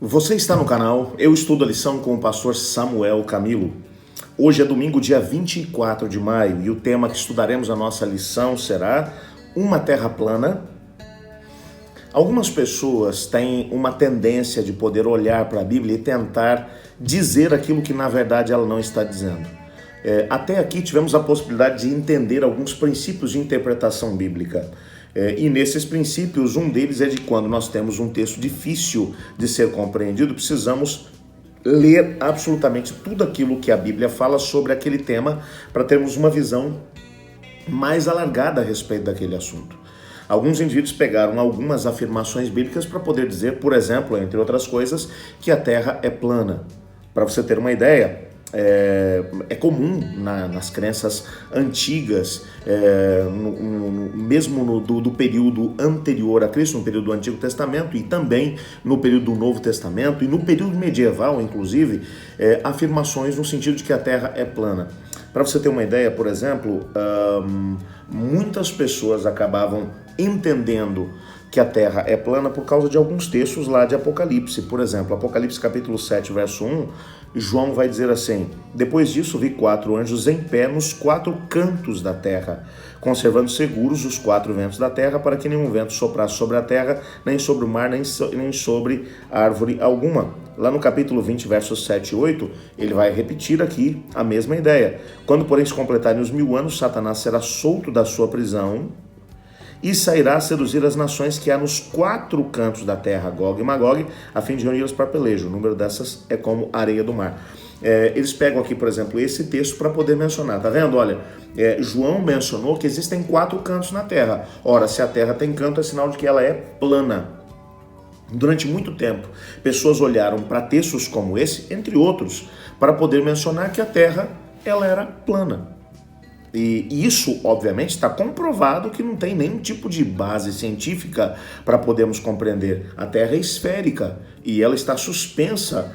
Você está no canal Eu Estudo a Lição com o pastor Samuel Camilo. Hoje é domingo, dia 24 de maio, e o tema que estudaremos a nossa lição será Uma Terra Plana. Algumas pessoas têm uma tendência de poder olhar para a Bíblia e tentar dizer aquilo que na verdade ela não está dizendo. Até aqui tivemos a possibilidade de entender alguns princípios de interpretação bíblica. E nesses princípios, um deles é de quando nós temos um texto difícil de ser compreendido, precisamos ler absolutamente tudo aquilo que a Bíblia fala sobre aquele tema para termos uma visão mais alargada a respeito daquele assunto. Alguns indivíduos pegaram algumas afirmações bíblicas para poder dizer, por exemplo, entre outras coisas, que a Terra é plana. Para você ter uma ideia, é comum nas crenças antigas, mesmo do período anterior a Cristo, no período do Antigo Testamento e também no período do Novo Testamento e no período medieval, inclusive, afirmações no sentido de que a Terra é plana. Para você ter uma ideia, por exemplo, muitas pessoas acabavam entendendo que a Terra é plana por causa de alguns textos lá de Apocalipse. Por exemplo, Apocalipse capítulo 7, verso 1, João vai dizer assim: depois disso vi 4 anjos em pé nos 4 cantos da terra, conservando seguros os 4 ventos da terra, para que nenhum vento soprasse sobre a terra, nem sobre o mar, nem sobre árvore alguma. Lá no capítulo 20, versos 7 e 8, ele vai repetir aqui a mesma ideia. Quando, porém, se completarem os 1000 anos, Satanás será solto da sua prisão e sairá a seduzir as nações que há nos 4 cantos da terra, Gog e Magog, a fim de reuni-las para pelejo. O número dessas é como areia do mar. Eles pegam aqui, por exemplo, esse texto para poder mencionar. Tá vendo? Olha, João mencionou que existem 4 cantos na terra. Ora, se a terra tem canto, é sinal de que ela é plana. Durante muito tempo, pessoas olharam para textos como esse, entre outros, para poder mencionar que a terra ela era plana. E isso, obviamente, está comprovado que não tem nenhum tipo de base científica para podermos compreender. A Terra é esférica e ela está suspensa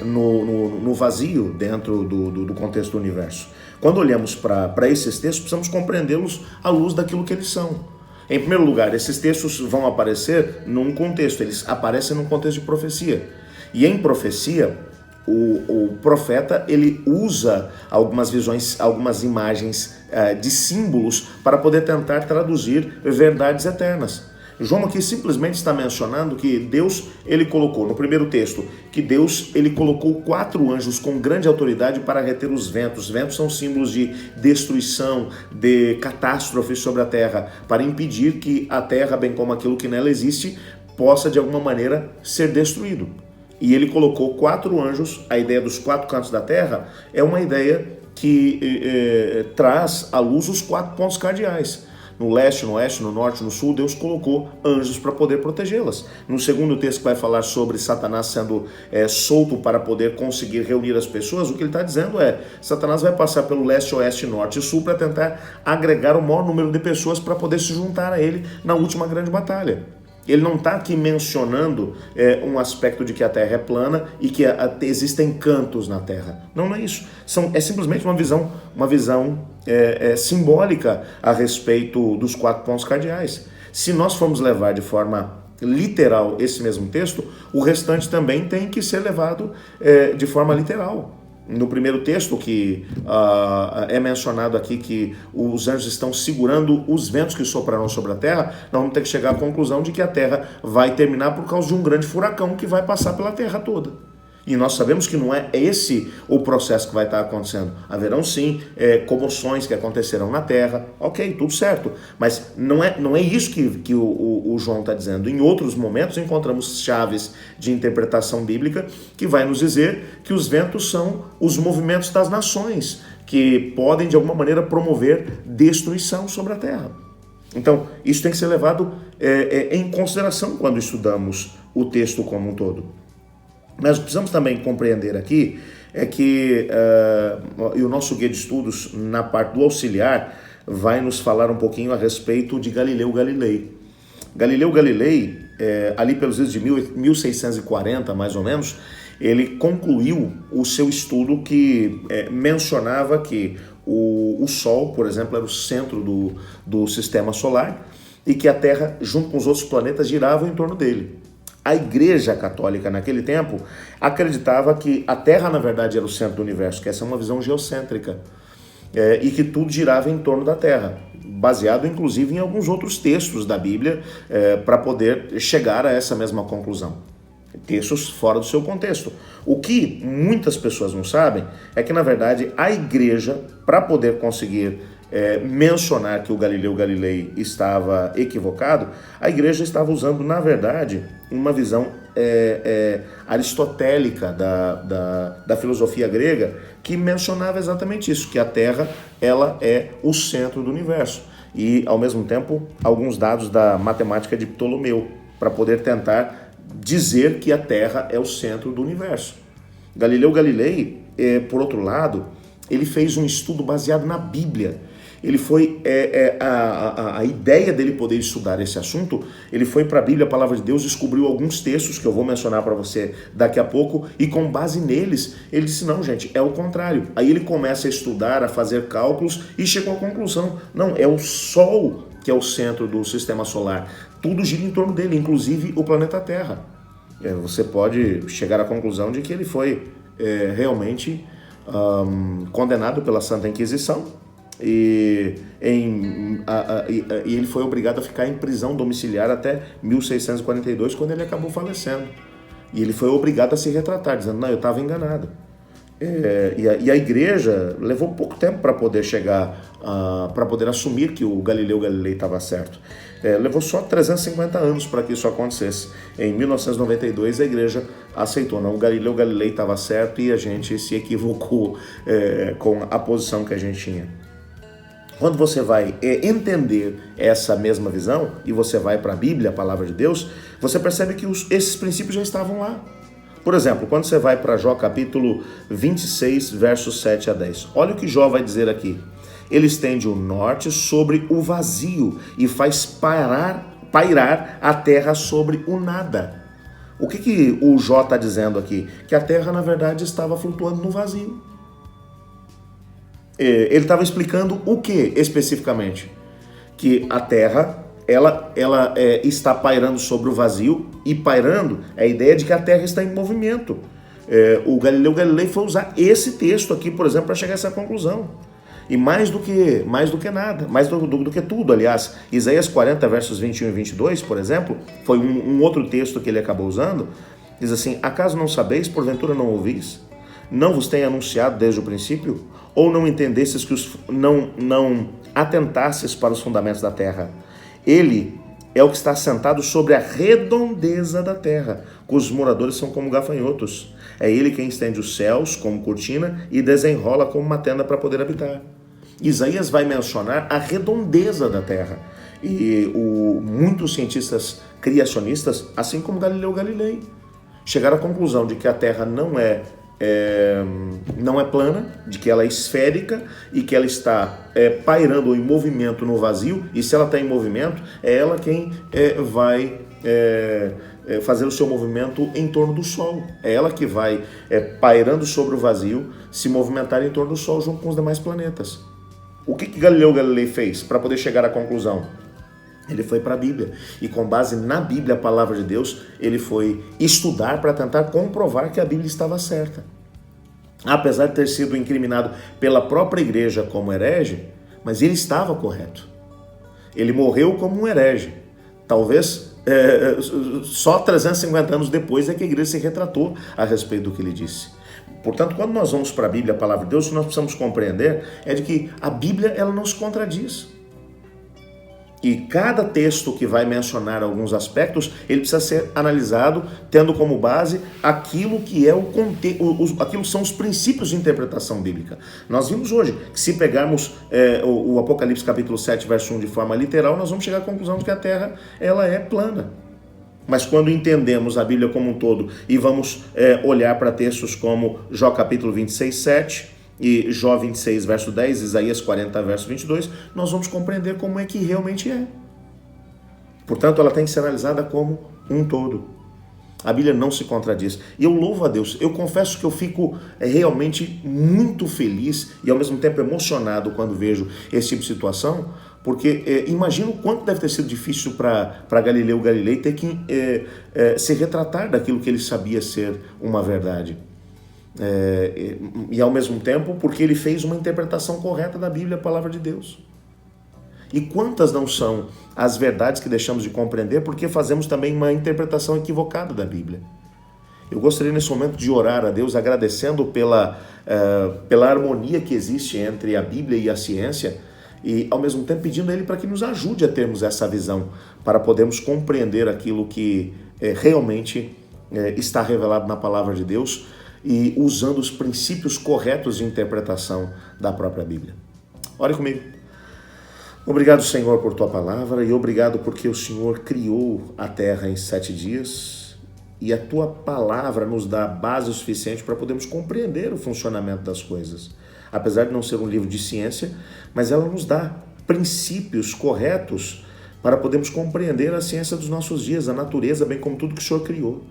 no vazio dentro do contexto do universo. Quando olhamos para esses textos, precisamos compreendê-los à luz daquilo que eles são. Em primeiro lugar, esses textos vão aparecer num contexto, eles aparecem num contexto de profecia. E em profecia, o profeta ele usa algumas visões, algumas imagens de símbolos para poder tentar traduzir verdades eternas. João aqui simplesmente está mencionando que Deus ele colocou, no primeiro texto, que Deus ele colocou 4 anjos com grande autoridade para reter os ventos. Os ventos são símbolos de destruição, de catástrofe sobre a terra, para impedir que a terra, bem como aquilo que nela existe, possa de alguma maneira ser destruído. E ele colocou 4 anjos. A ideia dos 4 cantos da terra é uma ideia que traz à luz os 4 pontos cardeais. No leste, no oeste, no norte, no sul, Deus colocou anjos para poder protegê-las. No segundo texto que vai falar sobre Satanás sendo solto para poder conseguir reunir as pessoas, o que ele está dizendo é: Satanás vai passar pelo leste, oeste, norte e sul para tentar agregar o maior número de pessoas para poder se juntar a ele na última grande batalha. Ele não está aqui mencionando um aspecto de que a Terra é plana e que existem cantos na Terra. Não é isso. É simplesmente uma visão simbólica a respeito dos 4 pontos cardeais. Se nós formos levar de forma literal esse mesmo texto, o restante também tem que ser levado de forma literal. No primeiro texto que é mencionado aqui que os anjos estão segurando os ventos que soprarão sobre a terra, nós vamos ter que chegar à conclusão de que a terra vai terminar por causa de um grande furacão que vai passar pela terra toda. E nós sabemos que não é esse o processo que vai estar acontecendo. Haverão sim comoções que acontecerão na terra, ok, tudo certo. Mas não é isso que o João está dizendo. Em outros momentos encontramos chaves de interpretação bíblica que vai nos dizer que os ventos são os movimentos das nações, que podem de alguma maneira promover destruição sobre a terra. Então, isso tem que ser levado em consideração quando estudamos o texto como um todo. Mas precisamos também compreender aqui que e o nosso guia de estudos, na parte do auxiliar, vai nos falar um pouquinho a respeito de Galileu Galilei. Galileu Galilei, ali pelos anos de 1640, mais ou menos, ele concluiu o seu estudo que mencionava que o Sol, por exemplo, era o centro do sistema solar e que a Terra, junto com os outros planetas, girava em torno dele. A Igreja Católica, naquele tempo, acreditava que a Terra, na verdade, era o centro do universo, que essa é uma visão geocêntrica, e que tudo girava em torno da Terra, baseado, inclusive, em alguns outros textos da Bíblia, para poder chegar a essa mesma conclusão. Textos fora do seu contexto. O que muitas pessoas não sabem é que, na verdade, a Igreja, para poder conseguir mencionar que o Galileu Galilei estava equivocado, a Igreja estava usando, na verdade, uma visão aristotélica da filosofia grega, que mencionava exatamente isso, que a Terra ela é o centro do universo. E, ao mesmo tempo, alguns dados da matemática de Ptolomeu, para poder tentar dizer que a Terra é o centro do universo. Galileu Galilei, por outro lado, ele fez um estudo baseado na Bíblia. Ele foi, a ideia dele poder estudar esse assunto, ele foi para a Bíblia, a palavra de Deus, descobriu alguns textos que eu vou mencionar para você daqui a pouco, e com base neles, ele disse, não, gente, é o contrário. Aí ele começa a estudar, a fazer cálculos e chegou à conclusão, não, é o Sol que é o centro do sistema solar. Tudo gira em torno dele, inclusive o planeta Terra. Você pode chegar à conclusão de que ele foi realmente condenado pela Santa Inquisição, e ele foi obrigado a ficar em prisão domiciliar até 1642, quando ele acabou falecendo. E ele foi obrigado a se retratar, dizendo, não, eu estava enganado. E a Igreja levou pouco tempo para poder chegar, para poder assumir que o Galileu Galilei estava certo. Levou só 350 anos para que isso acontecesse. Em 1992, a Igreja aceitou, não, o Galileu Galilei estava certo e a gente se equivocou com a posição que a gente tinha. Quando você vai entender essa mesma visão e você vai para a Bíblia, a palavra de Deus, você percebe que esses princípios já estavam lá. Por exemplo, quando você vai para Jó capítulo 26, versos 7 a 10, olha o que Jó vai dizer aqui. Ele estende o norte sobre o vazio e faz pairar a terra sobre o nada. O que o Jó está dizendo aqui? Que a terra, na verdade, estava flutuando no vazio. Ele estava explicando o que especificamente? Que a Terra ela está pairando sobre o vazio, e pairando é a ideia de que a Terra está em movimento. O Galileu Galilei foi usar esse texto aqui, por exemplo, para chegar a essa conclusão. E mais do que nada, mais do que tudo, aliás, Isaías 40, versos 21 e 22, por exemplo, foi um outro texto que ele acabou usando, diz assim, acaso não sabeis, porventura não ouvis? Não vos tenho anunciado desde o princípio? Ou não entendestes que não atentasses para os fundamentos da terra? Ele é o que está sentado sobre a redondeza da terra, cujos moradores são como gafanhotos. É ele quem estende os céus como cortina e desenrola como uma tenda para poder habitar. Isaías vai mencionar a redondeza da terra. E muitos cientistas criacionistas, assim como Galileu Galilei, chegaram à conclusão de que a terra não é plana, de que ela é esférica e que ela está pairando em movimento no vazio, e se ela está em movimento, é ela quem vai fazer o seu movimento em torno do Sol. É ela que vai pairando sobre o vazio, se movimentar em torno do Sol junto com os demais planetas. O que Galileu Galilei fez para poder chegar à conclusão? Ele foi para a Bíblia, e com base na Bíblia, a palavra de Deus, ele foi estudar para tentar comprovar que a Bíblia estava certa. Apesar de ter sido incriminado pela própria igreja como herege, mas ele estava correto. Ele morreu como um herege. Talvez só 350 anos depois é que a igreja se retratou a respeito do que ele disse. Portanto, quando nós vamos para a Bíblia, a palavra de Deus, o que nós precisamos compreender é de que a Bíblia ela não se contradiz. E cada texto que vai mencionar alguns aspectos, ele precisa ser analisado tendo como base aquilo que é aquilo são os princípios de interpretação bíblica. Nós vimos hoje que se pegarmos o Apocalipse capítulo 7, verso 1 de forma literal, nós vamos chegar à conclusão de que a Terra ela é plana. Mas quando entendemos a Bíblia como um todo e vamos olhar para textos como Jó capítulo 26, 7... e Jó 26, verso 10, Isaías 40, verso 22, nós vamos compreender como é que realmente é. Portanto, ela tem que ser analisada como um todo. A Bíblia não se contradiz. E eu louvo a Deus. Eu confesso que eu fico realmente muito feliz e ao mesmo tempo emocionado quando vejo esse tipo de situação, Porque imagina o quanto deve ter sido difícil para Galileu Galilei ter que se retratar daquilo que ele sabia ser uma verdade. E ao mesmo tempo, porque ele fez uma interpretação correta da Bíblia, a palavra de Deus. E quantas não são as verdades que deixamos de compreender porque fazemos também uma interpretação equivocada da Bíblia? Eu gostaria nesse momento de orar a Deus agradecendo pela harmonia que existe entre a Bíblia e a ciência e ao mesmo tempo pedindo a Ele para que nos ajude a termos essa visão, para podermos compreender aquilo que realmente está revelado na palavra de Deus e usando os princípios corretos de interpretação da própria Bíblia. Ore comigo. Obrigado, Senhor, por Tua palavra e obrigado porque o Senhor criou a terra em 7 dias e a Tua palavra nos dá base suficiente para podermos compreender o funcionamento das coisas. Apesar de não ser um livro de ciência, mas ela nos dá princípios corretos para podermos compreender a ciência dos nossos dias, a natureza, bem como tudo que o Senhor criou.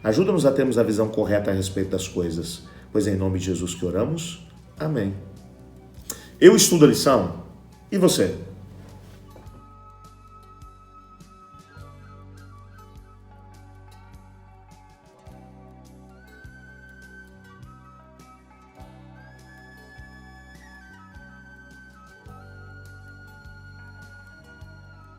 Ajuda-nos a termos a visão correta a respeito das coisas, pois é em nome de Jesus que oramos. Amém. Eu estudo a lição. E você?